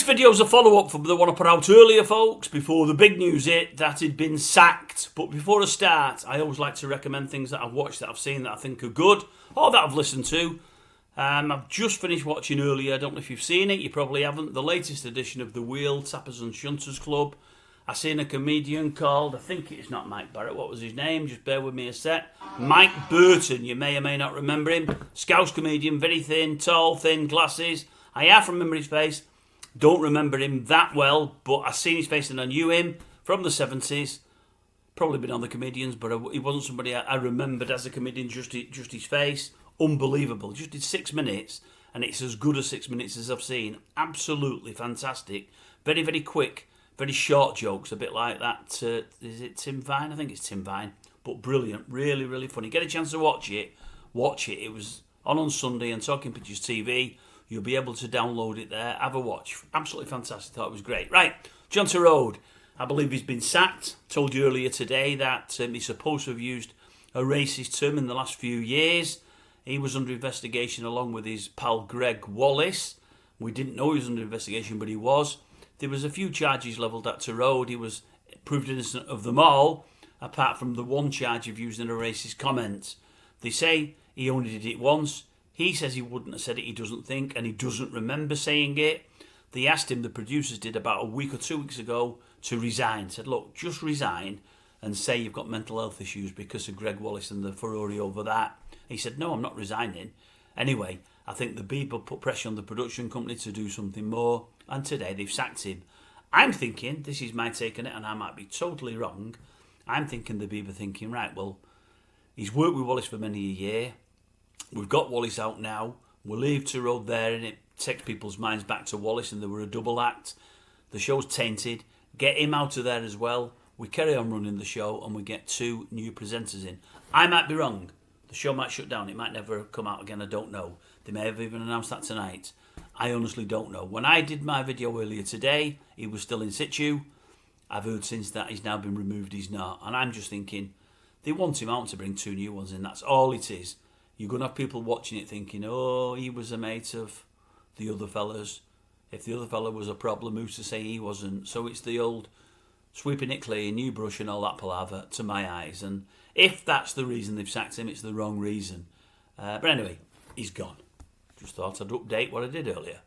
This video is a follow-up from the one I put out earlier, folks, before the big news hit that he'd been sacked. But before I start, I always like to recommend things that I've watched, that I've seen, that I think are good, or that I've listened to. I've just finished watching earlier, I don't know if you've seen it, you probably haven't, the latest edition of The Wheel, Tappers and Shunters Club. I seen a comedian called, I think it's not Mike Barrett, what was his name? Just bear with me a sec. Mike Burton, you may or may not remember him. Scouse comedian, very thin, tall, thin, glasses. I half remember his face. Don't remember him that well, but I seen his face and I knew him from the 70s. Probably been on the comedians, but he wasn't somebody I remembered as a comedian, just his face. Unbelievable. Just did 6 minutes, and it's as good as 6 minutes as I've seen. Absolutely fantastic. Very, very quick, very short jokes, a bit like that. Is it Tim Vine? I think it's Tim Vine. But brilliant. Really, really funny. Get a chance to watch it. Watch it. It was on Sunday on Talking Pictures TV. You'll be able to download it there. Have a watch. Absolutely fantastic. Thought it was great. Right, John TORODE. I believe he's been sacked. Told you earlier today that he's supposed to have used a racist term in the last few years. He was under investigation along with his pal Greg Wallace. We didn't know he was under investigation, but he was. There was a few charges levelled at TORODE. He was proved innocent of them all, apart from the one charge of using a racist comment. They say he only did it once. He says he wouldn't have said it, he doesn't think, and he doesn't remember saying it. They asked him, the producers did, about a week or 2 weeks ago, to resign. Said, look, just resign and say you've got mental health issues because of Greg Wallace and the furore over that. He said, no, I'm not resigning. Anyway, I think the people put pressure on the production company to do something more, and today they've sacked him. I'm thinking, this is my take on it, and I might be totally wrong, I'm thinking the people thinking, right, well, he's worked with Wallace for many a year. We've got Wallace out now. We'll leave TORODE there, and it takes people's minds back to Wallace, and they were a double act. The show's tainted. Get him out of there as well. We carry on running the show, and we get 2 new presenters in. I might be wrong. The show might shut down. It might never come out again. I don't know. They may have even announced that tonight. I honestly don't know. When I did my video earlier today, he was still in situ. I've heard since that he's now been removed. He's not. And I'm just thinking, they want him out to bring 2 new ones in. That's all it is. You're going to have people watching it thinking, oh, he was a mate of the other fellas. If the other fella was a problem, who's to say he wasn't? So it's the old sweeping it clean, new brush and all that palaver to my eyes. And if that's the reason they've sacked him, it's the wrong reason. But anyway, he's gone. Just thought I'd update what I did earlier.